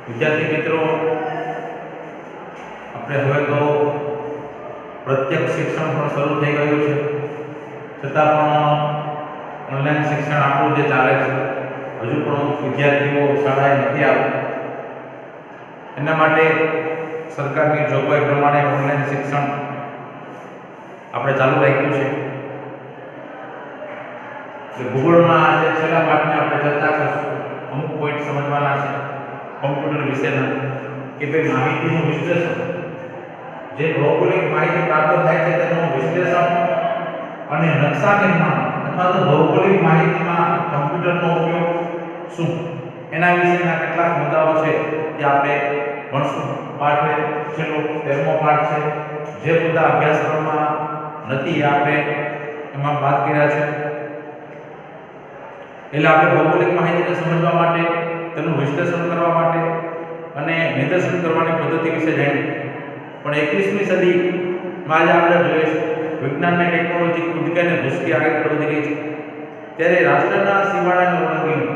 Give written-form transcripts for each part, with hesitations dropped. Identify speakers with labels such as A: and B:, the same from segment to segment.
A: विद्यार्थी मित्रों, આપણે હવે તો પ્રત્યક્ષ શિક્ષણ પણ શરૂ થઈ ગયું છે, છતાં પણ ઓનલાઈન શિક્ષણ આપણું જે ચાલે છે હજુ પણ વિદ્યાર્થીઓ શાળાએ નથી આવતા. એના માટે સરકારની જોગવાઈ પ્રમાણે ઓનલાઈન શિક્ષણ આપણે ચાલુ રાખ્યું છે. ભૂગોળના આજે છેલ્લા પાઠને આપણે ચર્ચા કરીશું. અમુક પોઈન્ટ સમજવાના છે કમ્પ્યુટર વિશેના, કે ભાઈ માહિતીનું વિશ્લેષણ, જે ભૌગોલિક માહિતી પ્રાપ્ત થાય છે તેનું વિશ્લેષણ અને નકશા નિર્માણ અથવા તો ભૌગોલિક માહિતીમાં કમ્પ્યુટરનો ઉપયોગ શું, એના વિશેના કેટલાક મુદ્દાઓ છે તે આપણે ભણશું. પાઠ છેલ્લો 13મો પાઠ છે. જે મુદ્દા અભ્યાસક્રમમાં નથી આપણે એમાં વાત કર્યા છે. એટલે આપણે ભૌગોલિક માહિતીને સમજવા માટે, તેનું વિશ્લેષણ કરવા માટે અને નિદર્શન કરવાની પદ્ધતિ વિશે જાણ્યું. પણ 21મી સદીમાં આજે આપણે જોઈએ છે વિજ્ઞાન અને ટેકનોલોજી કૂદકાને ભૂસકી આગળ વધી રહી છે. ત્યારે રાષ્ટ્રના સીમાડાને ઓળંગીને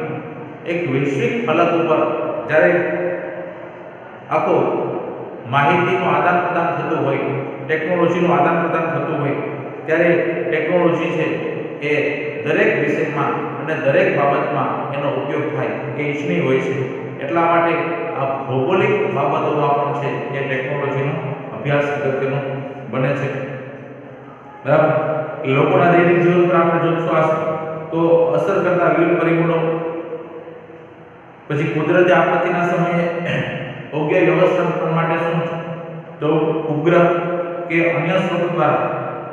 A: એક વૈશ્વિક ફલક ઉપર જ્યારે આખો માહિતીનું આદાન પ્રદાન થતું હોય, ટેકનોલોજીનું આદાન પ્રદાન થતું હોય, ત્યારે ટેકનોલોજી છે એ દરેક વિષયમાં અને દરેક બાબતમાં એનો ઉપયોગ થાય એ ઈચ્છનીય હોય છે. એટલા માટે આ ભૌગોલિક બાબતોમાં પણ છે એ ટેકનોલોજીનો અભ્યાસ અગત્યનો બને છે. બરાબર. લોકોના દૈનિક જીવન પર આપણે જોશું તો અસર કરતા વિવિધ પરિબળો, પછી કુદરતી આપત્તિના સમયે યોગ્ય વ્યવસ્થાપન માટે શું છે, તો ઉપગ્રહ કે અન્ય સ્ત્રોત દ્વારા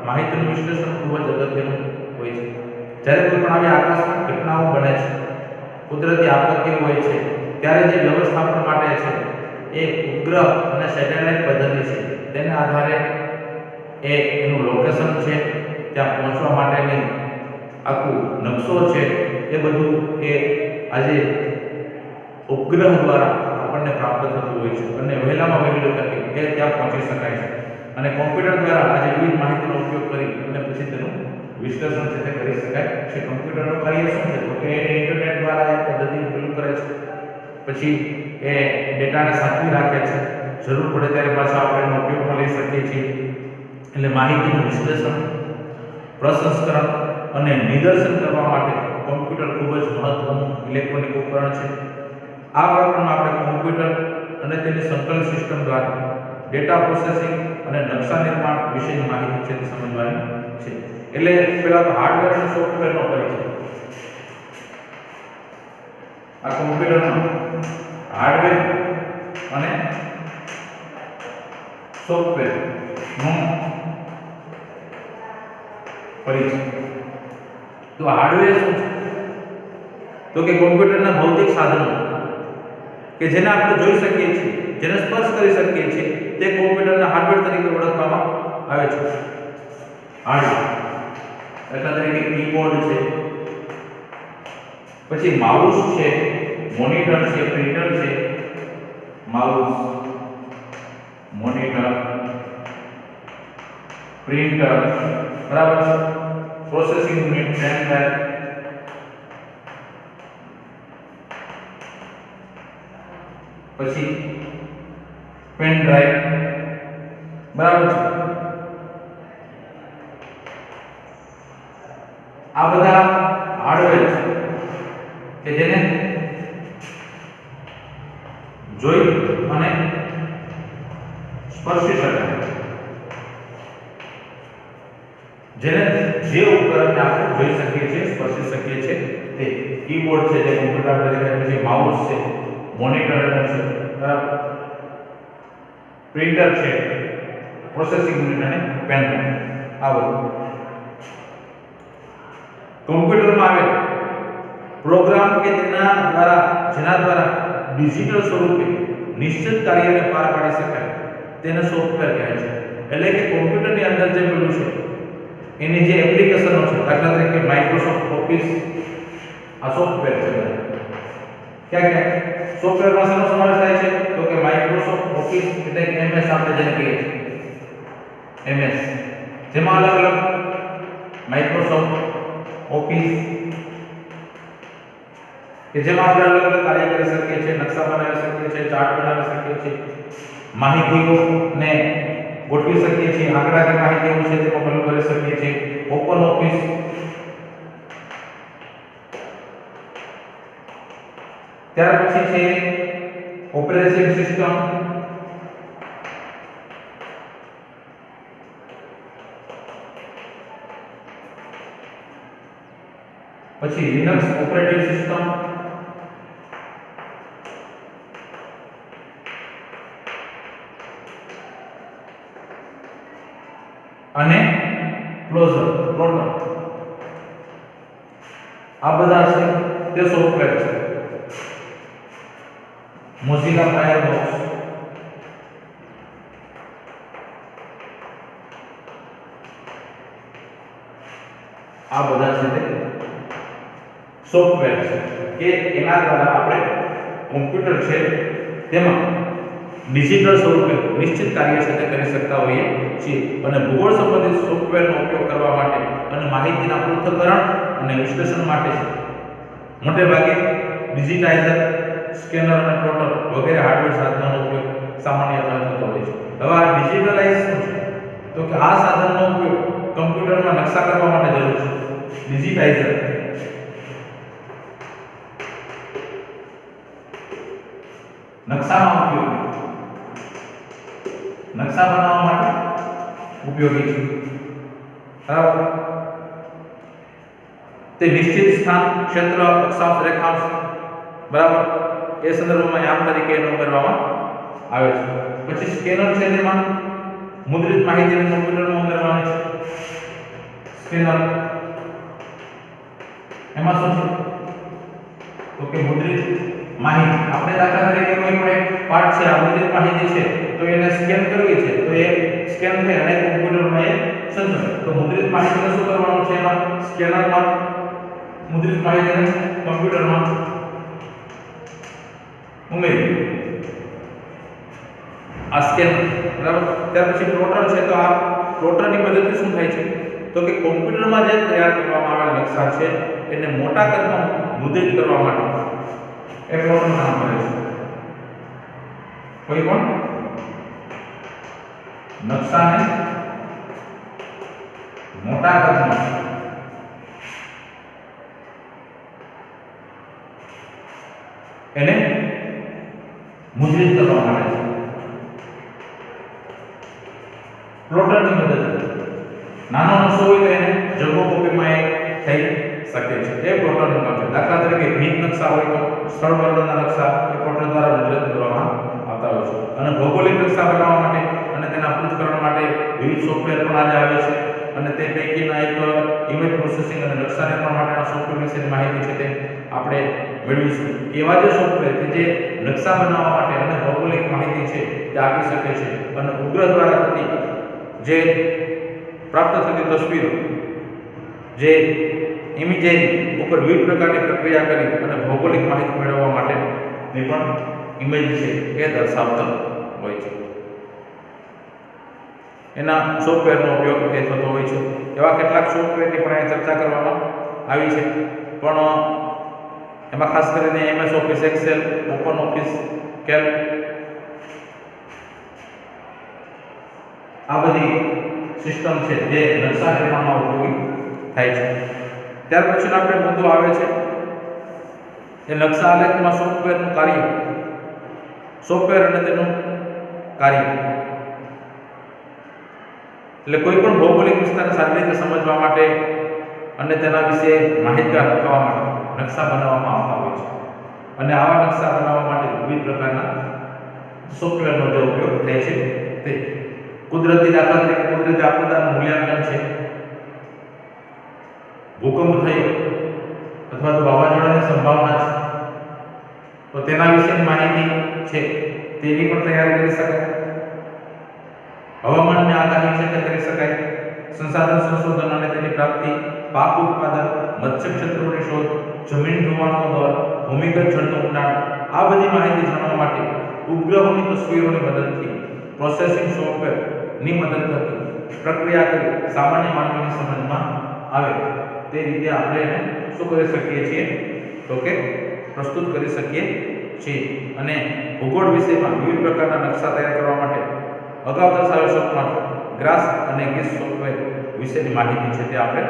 A: માહિતીનું વિશ્લેષણ ખૂબ જ અગત્યનું હોય છે. જ્યારે કોઈ પણ આવી આકસ્મિક ઘટનાઓ બને છે, કુદરતી આપત્તિ હોય છે, ત્યારે જે વ્યવસ્થાપન માટે છે એ ઉપગ્રહ અને સેટેલાઇટ પદ્ધતિ છે, તેના આધારે એનું લોકેશન છે, ત્યાં પહોંચવા માટેની આખું નકશો છે, એ બધું એ આજે ઉપગ્રહ દ્વારા આપણને પ્રાપ્ત થતું હોય છે અને વહેલામાં વહેલી તકે એ ત્યાં પહોંચી શકાય છે. અને કોમ્પ્યુટર દ્વારા આજે વિવિધ માહિતીનો ઉપયોગ કરી અને પછી તેનું વિશ્લેષણ છે તે કરી શકાય છે. કમ્પ્યુટરનું કાર્ય શું છે, તો કે ઇન્ટરનેટ દ્વારા એ પદ્ધતિ ઉપયોગ કરે છે, પછી એ ડેટાને સાચવી રાખે છે, જરૂર પડે ત્યારે પાછા આપણે એનો ઉપયોગમાં લઈ શકીએ છીએ. એટલે માહિતીનું વિશ્લેષણ, પ્રસંસ્કરણ અને નિદર્શન કરવા માટે કમ્પ્યુટર ખૂબ જ મહત્વનું ઇલેક્ટ્રોનિક ઉપકરણ છે. આ પ્રકરણમાં આપણે કમ્પ્યુટર અને તેની સંકલન સિસ્ટમ દ્વારા ડેટા પ્રોસેસિંગ અને નકશા નિર્માણ વિશેની માહિતી છે તે સમજવાની છે. એટલે પહેલા તો હાર્ડવેર અને સોફ્ટવેરનો પરિચય. આ કમ્પ્યુટરમાં હાર્ડવેર અને સોફ્ટવેર નો પરિચય. તો હાર્ડવેર શું છે, તો કે કમ્પ્યુટરના ભૌતિક સાધનો કે જેને આપણે જોઈ શકીએ છીએ, જેને સ્પર્શ કરી શકીએ છીએ, તે કમ્પ્યુટરના હાર્ડવેર તરીકે ઓળખવામાં આવે છે. હાર્ડવેર એટલે તરીકે કીબોર્ડ છે, પછી માઉસ છે, મોનિટર છે, પ્રિન્ટર છે, માઉસ, મોનિટર, પ્રિન્ટર, બરાબર, પ્રોસેસિંગ યુનિટ, પેન ડ્રાઈવ, પછી પેન ડ્રાઈવ, બરાબર છે. આ બધા હાર્ડવેર છે કે જેને જોઈ અને સ્પર્શી શકાય, જેને જે ઉપકરણને આપણે જોઈ શકીએ છીએ, સ્પર્શી શકીએ છીએ તે કીબોર્ડ છે, જે કમ્પ્યુટર પર દેખાય છે, માઉસ છે, મોનિટર છે, બરાબર, પ્રિન્ટર છે, પ્રોસેસિંગ યુનિટ અને પેન ડ્રાઈવ. આ બધું કમ્પ્યુટરમાં આવેલ પ્રોગ્રામ કે જેના દ્વારા ડિજિટલ સ્વરૂપે નિશ્ચિત કાર્યને પાર પાડી શકાય તેને સોફ્ટવેર કહે છે. એટલે કે કમ્પ્યુટરની અંદર જે પેલું છે એની જે એપ્લિકેશનો છે, દાખલા તરીકે માઇક્રોસોફ્ટ ઓફિસ, આ સોફ્ટવેર છે. ક્યાં સોફ્ટવેરમાં શેનો સમાવેશ થાય છે, તો કે માઇક્રોસોફ્ટ ઓફિસ એટલે કે MS આપણે જેને કહીએ છીએ, MS, જેમાં અલગ અલગ માઇક્રોસોફ્ટ ઓફિસ કે જેમાં આપણે અલગ અલગ કાર્ય કરી શકીએ છીએ, નકશા બનાવી શકીએ છીએ, ચાર્ટ બનાવી શકીએ છીએ, માહિતીઓને ગોઠવી શકીએ છીએ, આંકડાકીય માહિતીઓ છે તેમાં ભલું કરી શકીએ છીએ, ઓપન ઓફિસ ત્યાર પછી છે ઓપરેટિંગ સિસ્ટમ, પછી લિનક્સ ઓપરેટિંગ સિસ્ટમ, અને પ્લોટર આ બધા છે તે સોફ્ટવેર છે. મોઝિલા ફાયરફોક્સ આ બધા છે તે સોફ્ટવેર છે કે એના દ્વારા આપણે કોમ્પ્યુટર છે તેમાં ડિજિટલ સ્વરૂપે નિશ્ચિત કાર્ય છે તે કરી શકતા હોઈએ છીએ. અને ભૂગોળ સંબંધિત સોફ્ટવેરનો ઉપયોગ કરવા માટે અને માહિતીના પૃથ્થકરણ અને વિશ્લેષણ માટે મોટે ભાગે ડિજિટાઇઝર, સ્કેનર અને પ્લોટર વગેરે હાર્ડવેર સાધનોનો ઉપયોગ સામાન્યતઃ થતો હોય છે. હવે આ ડિજિટલાઇઝ શું છે? તો કે આ સાધનનો ઉપયોગ કમ્પ્યુટરમાં નકશા કરવા માટે જરૂર છે. ડિજિટાઇઝર નકશાનો ઉપયોગ નકશા બનાવવા માટે ઉપયોગી છે. બરાબર, તે નિશ્ચિત સ્થાન, ક્ષેત્ર, અક્ષાંશ, રેખાંશ બરાબર એ સંદર્ભમાં યામ તરીકે એનો ઉમેરવામાં આવે છે. પછી સ્કેનર છે તેમાં મુદ્રિત માહિતીને કમ્પ્યુટરમાં ઉમેરવાની છે. સ્કેનર એમાં શું છે તો કે મુદ્રિત માહિતી આપણે દાખલા તરીકે કોઈ પણ પાર્ટ છે આ મુદ્રિત માહિતી છે તો એને સ્કેન કરવી છે તો એ સ્કેન થઈ અને કમ્પ્યુટરમાં એ સંચય. તો મુદ્રિત માહિતીને શું કરવાનું છે? એમાં સ્કેનરમાં મુદ્રિત માહિતીને કમ્પ્યુટરમાં ઉમેરવી. આ સ્કેન બરાબર. ત્યાર પછી પ્લોટર છે તો આ પ્લોટરની મદદથી શું થાય છે તો કે કોમ્પ્યુટરમાં જે તૈયાર કરવામાં આવેલ નકશા છે એને મોટા કદમાં મુદ્રિત કરવા માટે એ પ્લોટર નામ મળે છે. કોઈ પણ નકશાને મોટા કદમાં એને મુદ્રિત કરવા માટે છે પ્લોટરની મદદથી. નાનો નકશો હોય તો એને જમ્બો કોપીમાં એ થઈ શકે છે. એ પ્લોટરનું કામ છે. દાખલા તરીકે ભીત નકશા હોય તો સ્થળ વર્ણનના નકશા એ પ્લોટર દ્વારા મુદ્રિત કરવામાં આવતા હોય છે. અને ભૌગોલિક નકશા બનાવવા માટે અને તેના પૃથ્થકરણ માટે વિવિધ સોફ્ટવેર પણ આજે આવે છે. અને તે પૈકીના એક ઇમેજ પ્રોસેસિંગ અને નકશા નિર્માણ માટેના સોફ્ટવેર વિશેની માહિતી છે તે આપણે મેળવીશું. એવા જે સોફ્ટવેર કે જે નકશા બનાવવા માટે અને ભૌગોલિક માહિતી છે તે આપી શકે છે. અને ઉપગ્રહ દ્વારા થતી જે પ્રાપ્ત થતી તસવીરો, જે ઇમેજરી ઉપર વિવિધ પ્રકારની પ્રક્રિયા કરી અને ભૌગોલિક માહિતી મેળવવા માટેની પણ ઇમેજ છે એ દર્શાવતો હોય છે. એના સોફ્ટવેરનો ઉપયોગ એ થતો હોય છે. એવા કેટલાક સોફ્ટવેરની પણ અહીં ચર્ચા કરવામાં આવી છે. પણ એમાં ખાસ કરીને MS Office Excel, Open Office Calc આ બધી સિસ્ટમ છે જે નકશા નિર્માણમાં ઉપયોગી થાય છે. ત્યાર પછીનો આપણે મુદ્દો આવે છે એ નકશા આલેખમાં સોફ્ટવેરનું કાર્ય, સોફ્ટવેર અને તેનું કાર્ય. એટલે કોઈ પણ ભૌગોલિક વિસ્તારને સારી રીતે સમજવા માટે અને તેના વિશે માહિતગાર થવા માટે નકશા બનાવવામાં આવતા હોય છે. અને આવા નકશા બનાવવા માટે વિવિધ પ્રકારના સોફ્ટવેરનો જે ઉપયોગ થાય છે તે કુદરતી, દાખલા તરીકે કુદરતી આપદાનું મૂલ્યાંકન છે, ભૂકંપ થયો અથવા તો વાવાઝોડાની સંભાવના છે તો તેના વિશેની માહિતી છે તેની પણ તૈયારી કરી શકાય. હવામાનની આગાહી છે તે કરી શકાય. સંસાધન સંશોધન અને તેની પ્રાપ્તિ, પાક ઉત્પાદન, મત્સ્ય ક્ષેત્રોની શોધ, જમીન ધોવાણનો દર, ભૂમિગત જળનું ઊંડાણ આ બધી માહિતી જાણવા માટે ઉપગ્રહોની તસવીરોની મદદથી પ્રોસેસિંગ સોફ્ટવેરની મદદ થકી પ્રક્રિયા કરી સામાન્ય માનવીની સમજમાં આવે તે રીતે આપણે એને શું કરી શકીએ છીએ તો કે પ્રસ્તુત કરી શકીએ છીએ. અને ભૂગોળ વિષયમાં વિવિધ પ્રકારના નકશા તૈયાર કરવા માટે અગાઉ દર્શાવેલ સોફ્ટવેર ગ્રાસ અને ગીસ સોફ્ટવેર વિશેની માહિતી છે તે આપણે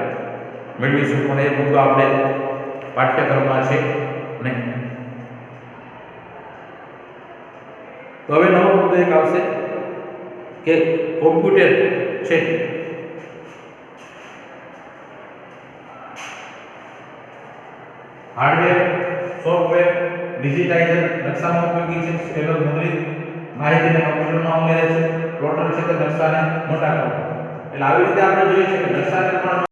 A: મેળવીશું, પણ એ મુદ્દો આપણે પાઠ્યક્રમમાં છે નહીં. તો હવે નવો મુદ્દો એક આવશે કે કોમ્પ્યુટર છે હાર્ડવેર, સોફ્ટવેર, ડિજિટાઇઝર નકશામાં ઉપયોગી છે. સ્કેલર મુદ્રિત માહિતીને કમ્પ્યુટરમાં ઉમેરે છે. પ્લોટર છે તે નકશાને મોટા કરે. એટલે આવી રીતે આપણે જોઈએ છે કે નકશા નિર્માણ